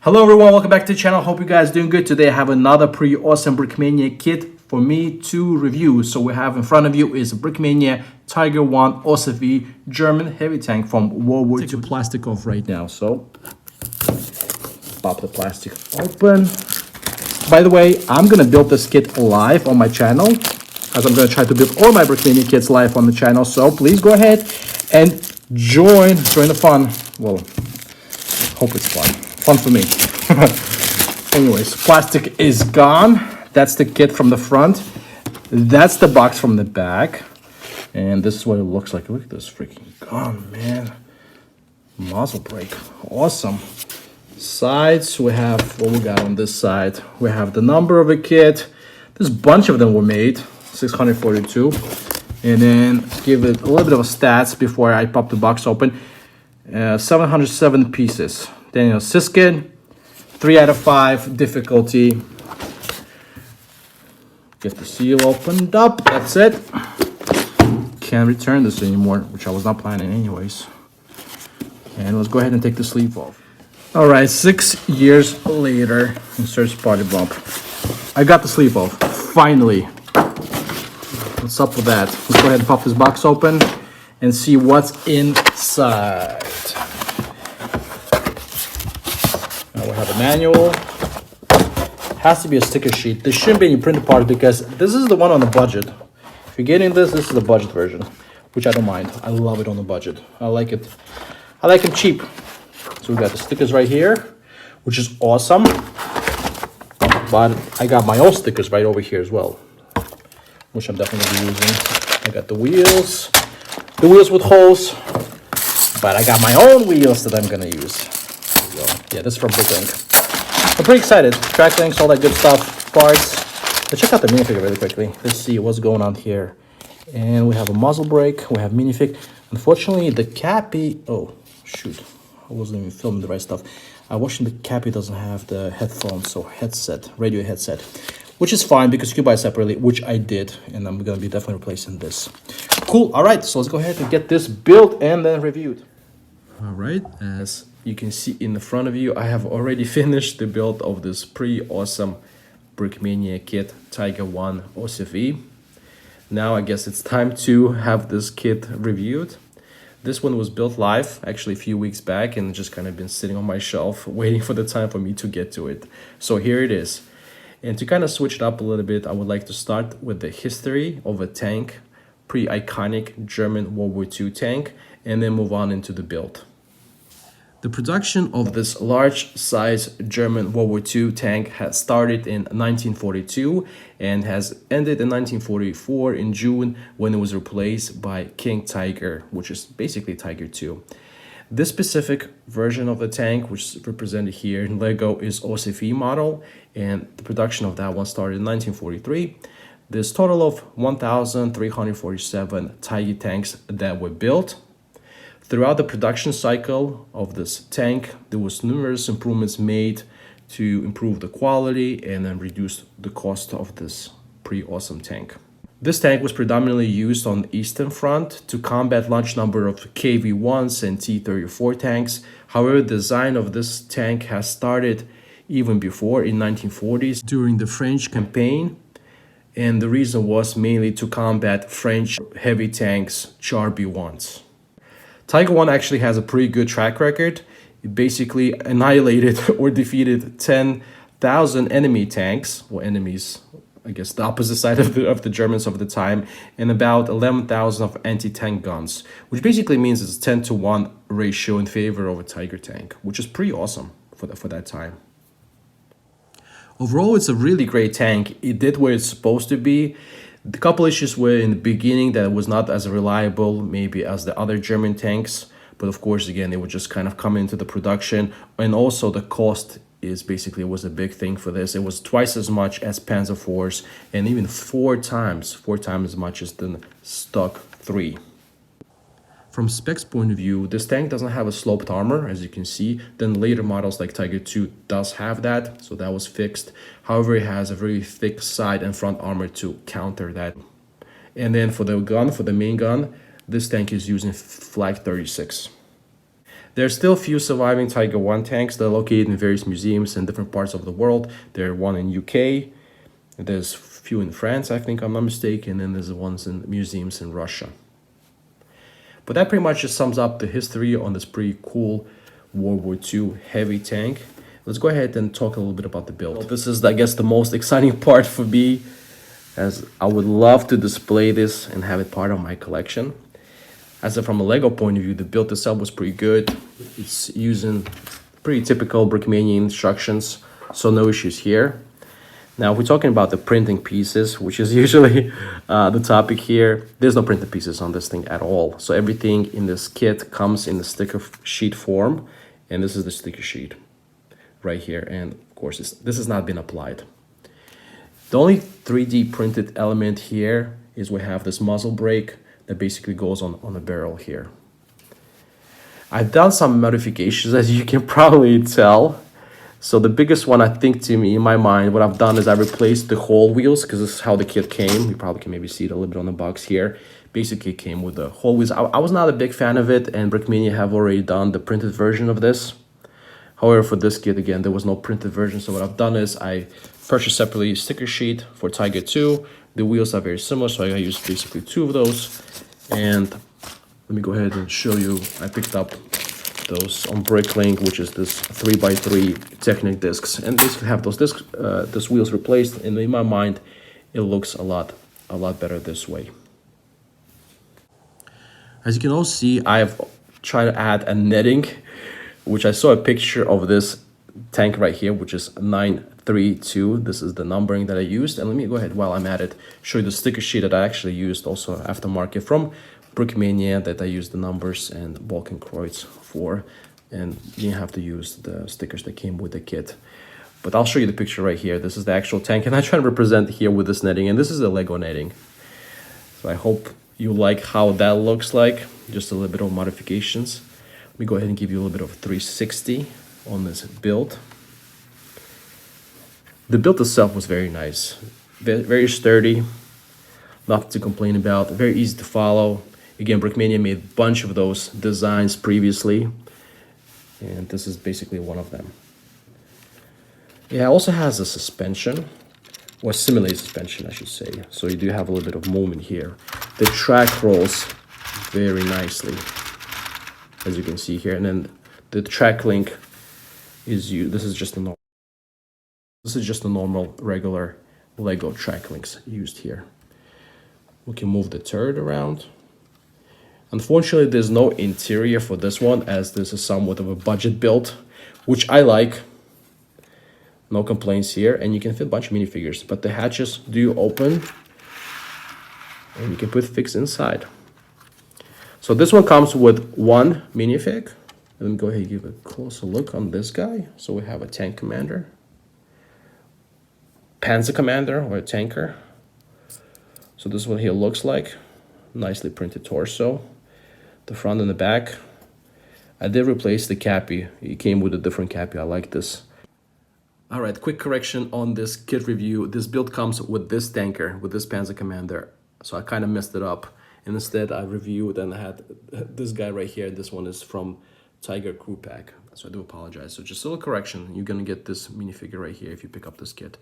Hello everyone, welcome back to the channel. Hope you guys doing good. Today I have another pretty awesome Brickmania kit for me to review. So we have in front of you is a Brickmania Tiger 1 OSV German heavy tank from World War II. Take the plastic off right now. So pop the plastic open. By the way, I'm gonna build this kit live on my channel, as I'm gonna try to build all my Brickmania kits live on the channel. So please go ahead and join the fun. Well, hope it's fun. Fun for me. Anyways, plastic is gone. That's the kit from the front. That's the box from the back. And this is what it looks like. Look at this freaking gun, man. Muzzle brake. Awesome. Sides, we have what we got on this side. We have the number of a kit. There's a bunch of them were made. 642. And then give it a little bit of a stats before I pop the box open. 707 pieces. Daniel Siskin, 3 out of 5 difficulty. Get the seal opened up. That's it. Can't return this anymore, which I was not planning anyways. And let's go ahead and take the sleeve off. All right, 6 years later, insert party bump. I got the sleeve off, finally. What's up with that? Let's go ahead and pop this box open and see what's inside. Now we have a manual. Has to be a sticker sheet. This shouldn't be any printed part because this is the one on the budget. If you're getting this, this is the budget version, which I don't mind. I love it on the budget. I like it. I like it cheap. So we got the stickers right here, which is awesome. But I got my own stickers right over here as well, which I'm definitely gonna be using. I got the wheels with holes, but I got my own wheels that I'm gonna use. Yeah, this is from Brickmania. I'm pretty excited. Track links, all that good stuff, parts. Let's check out the minifig really quickly. Let's see what's going on here. And we have a muzzle brake. We have minifig. Unfortunately, the cappy. Oh shoot, I wasn't even filming the right stuff. Watching the cappy doesn't have the headphones, so radio headset, which is fine because you can buy separately, which I did, and I'm gonna be definitely replacing this. Cool. All right, so let's go ahead and get this built and then reviewed. All right, as you can see in the front of you, I have already finished the build of this pretty awesome Brickmania kit Tiger 1 OSV. Now I guess it's time to have this kit reviewed. This one was built live actually a few weeks back and just kind of been sitting on my shelf waiting for the time for me to get to it. So here it is. And to kind of switch it up a little bit, I would like to start with the history of a tank, pretty iconic German World War II tank, and then move on into the build. The production of this large-size German World War II tank has started in 1942 and has ended in 1944 in June when it was replaced by King Tiger, which is basically Tiger II. This specific version of the tank, which is represented here in Lego, is OSV model, and the production of that one started in 1943. There's a total of 1,347 Tiger tanks that were built. Throughout the production cycle of this tank, there was numerous improvements made to improve the quality and then reduce the cost of this pretty awesome tank. This tank was predominantly used on the Eastern Front to combat large number of KV-1s and T-34 tanks. However, the design of this tank has started even before in 1940s during the French campaign. And the reason was mainly to combat French heavy tanks, Char B1s. Tiger 1 actually has a pretty good track record. It basically annihilated or defeated 10,000 enemy tanks, or enemies, I guess the opposite side of the Germans of the time, and about 11,000 of anti-tank guns, which basically means it's a 10-to-1 ratio in favor of a Tiger tank, which is pretty awesome for that time. Overall, it's a really great tank. It did what it's supposed to be. The couple issues were in the beginning that it was not as reliable maybe as the other German tanks, but of course again they would just kind of come into the production, and also the cost is basically was a big thing for this. It was twice as much as Panzer IVs and even four times as much as the stock 3. From specs point of view, this tank doesn't have a sloped armor, as you can see. Then later models like Tiger II does have that, so that was fixed. However, it has a very thick side and front armor to counter that. And then for the gun, for the main gun, this tank is using Flag 36. There's still a few surviving Tiger 1 tanks that are located in various museums in different parts of the world. There's one in UK, there's a few in France, I think I'm not mistaken, and there's ones in museums in Russia. But that pretty much just sums up the history on this pretty cool World War II heavy tank. Let's go ahead and talk a little bit about the build. Well, this is, I guess, the most exciting part for me, as I would love to display this and have it part of my collection. As from a Lego point of view, the build itself was pretty good. It's using pretty typical Brickmania instructions, so no issues here. Now, if we're talking about the printing pieces, which is usually the topic here, there's no printed pieces on this thing at all. So everything in this kit comes in the sticker sheet form, and this is the sticker sheet right here. And of course, this has not been applied. The only 3D printed element here is we have this muzzle brake that basically goes on the barrel here. I've done some modifications, as you can probably tell. So the biggest one, I think, to me, in my mind, what I've done is I replaced the whole wheels, because this is how the kit came. You probably can maybe see it a little bit on the box here. Basically, it came with the whole wheels. I was not a big fan of it, and Brickmania have already done the printed version of this. However, for this kit, again, there was no printed version. So what I've done is I purchased separately a sticker sheet for Tiger 2. The wheels are very similar, so I used basically 2 of those. And let me go ahead and show you. I picked up those on Bricklink, which is this 3x3 Technic discs, and basically have those discs, those wheels replaced. And in my mind, it looks a lot better this way. As you can all see, I've tried to add a netting, which I saw a picture of this tank right here, which is 932. This is the numbering that I used. And let me go ahead, while I'm at it, show you the sticker sheet that I actually used, also aftermarket from Brickmania, that I used the numbers and Balkenkreuz for, and you didn't have to use the stickers that came with the kit. But I'll show you the picture right here. This is the actual tank, and I try to represent here with this netting, and this is the Lego netting. So I hope you like how that looks like, just a little bit of modifications. Let me go ahead and give you a little bit of a 360 on this build. The build itself was very nice, very sturdy, nothing to complain about, very easy to follow. Again, Brickmania made a bunch of those designs previously, and this is basically one of them. Yeah, it also has a suspension, or simulated suspension, I should say. So you do have a little bit of movement here. The track rolls very nicely, as you can see here, and then the track link is used. This is just a normal, regular Lego track links used here. We can move the turret around. Unfortunately, there's no interior for this one, as this is somewhat of a budget build, which I like. No complaints here, and you can fit a bunch of minifigures, but the hatches do open, and you can put figs inside. So this one comes with 1 minifig. Let me go ahead and give a closer look on this guy. So we have a tank commander, Panzer commander, or a tanker. So this is what he looks like. Nicely printed torso. The front and the back. I did replace the cappy. It came with a different cappy. I like this. All right, quick correction on this kit review. This build comes with this tanker, with this Panzer Commander. So I kind of messed it up. And instead, I reviewed and I had this guy right here. This one is from Tiger Crew Pack. So I do apologize. So just a little correction. You're going to get this minifigure right here if you pick up this kit.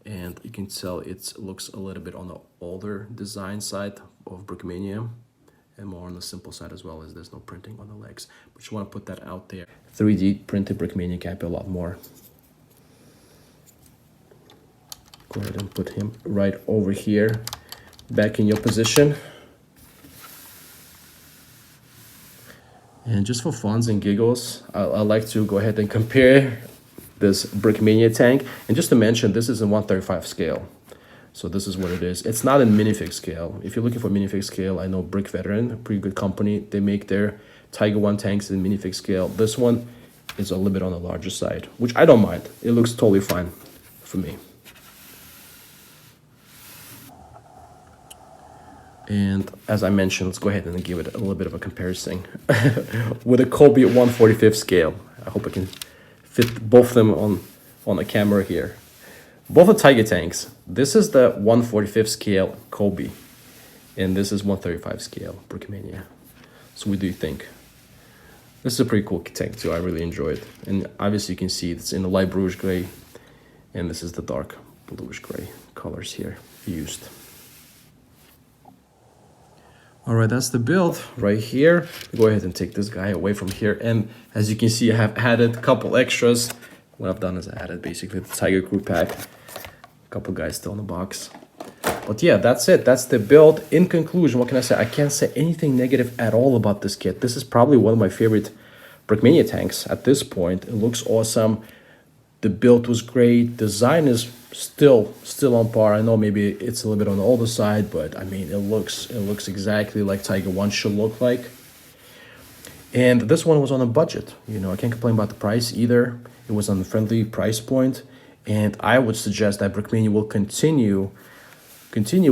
And you can tell it looks a little bit on the older design side of Brickmania, and more on the simple side as well, as there's no printing on the legs. But you want to put that out there. 3D printed Brickmania cappy a lot more. Go ahead and put him right over here, back in your position. And just for funs and giggles, I like to go ahead and compare this Brickmania tank. And just to mention, this is in 1/35 scale. So this is what it is. It's not in minifig scale. If you're looking for minifig scale, I know Brick Veteran, a pretty good company. They make their Tiger 1 tanks in minifig scale. This one is a little bit on the larger side, which I don't mind. It looks totally fine for me. And as I mentioned, let's go ahead and give it a little bit of a comparison with a Kobe 1/45 scale. I hope I can fit both of them on the camera here. Both are Tiger tanks. This is the 1/45 scale Kobe, and this is 1/35 scale Brickmania. So what do you think? This is a pretty cool tank too. I really enjoy it. And obviously you can see it's in the light bluish gray, and this is the dark bluish gray colors here used. All right, that's the build right here. Go ahead and take this guy away from here. And as you can see, I have added a couple extras. What I've done is I added basically the Tiger Crew pack. A couple guys still in the box. But yeah, that's it. That's the build. In conclusion, what can I say? I can't say anything negative at all about this kit. This is probably one of my favorite Brickmania tanks at this point. It looks awesome. The build was great. Design is still on par. I know maybe it's a little bit on the older side, but I mean, it looks exactly like Tiger 1 should look like. And this one was on a budget. You know, I can't complain about the price either. It was on a friendly price point. And I would suggest that Brickmania will continue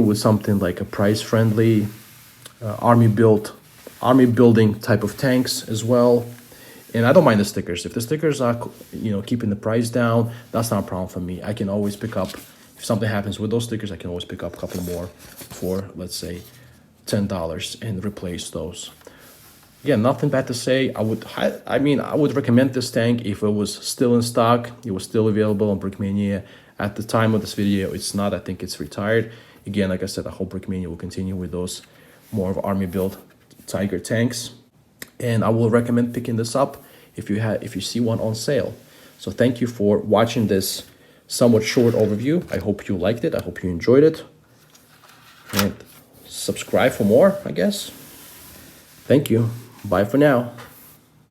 with something like a price-friendly army building type of tanks as well. And I don't mind the stickers. If the stickers are, you know, keeping the price down, that's not a problem for me. I can always pick up, if something happens with those stickers, I can always pick up a couple more for, let's say, $10 and replace those. Yeah, nothing bad to say. I would recommend this tank if it was still in stock. It was still available on Brickmania. At the time of this video, it's not. I think it's retired. Again, like I said, I hope Brickmania will continue with those more of army build Tiger tanks. And I will recommend picking this up if you see one on sale. So thank you for watching this somewhat short overview. I hope you liked it. I hope you enjoyed it. And subscribe for more, I guess. Thank you. Bye for now.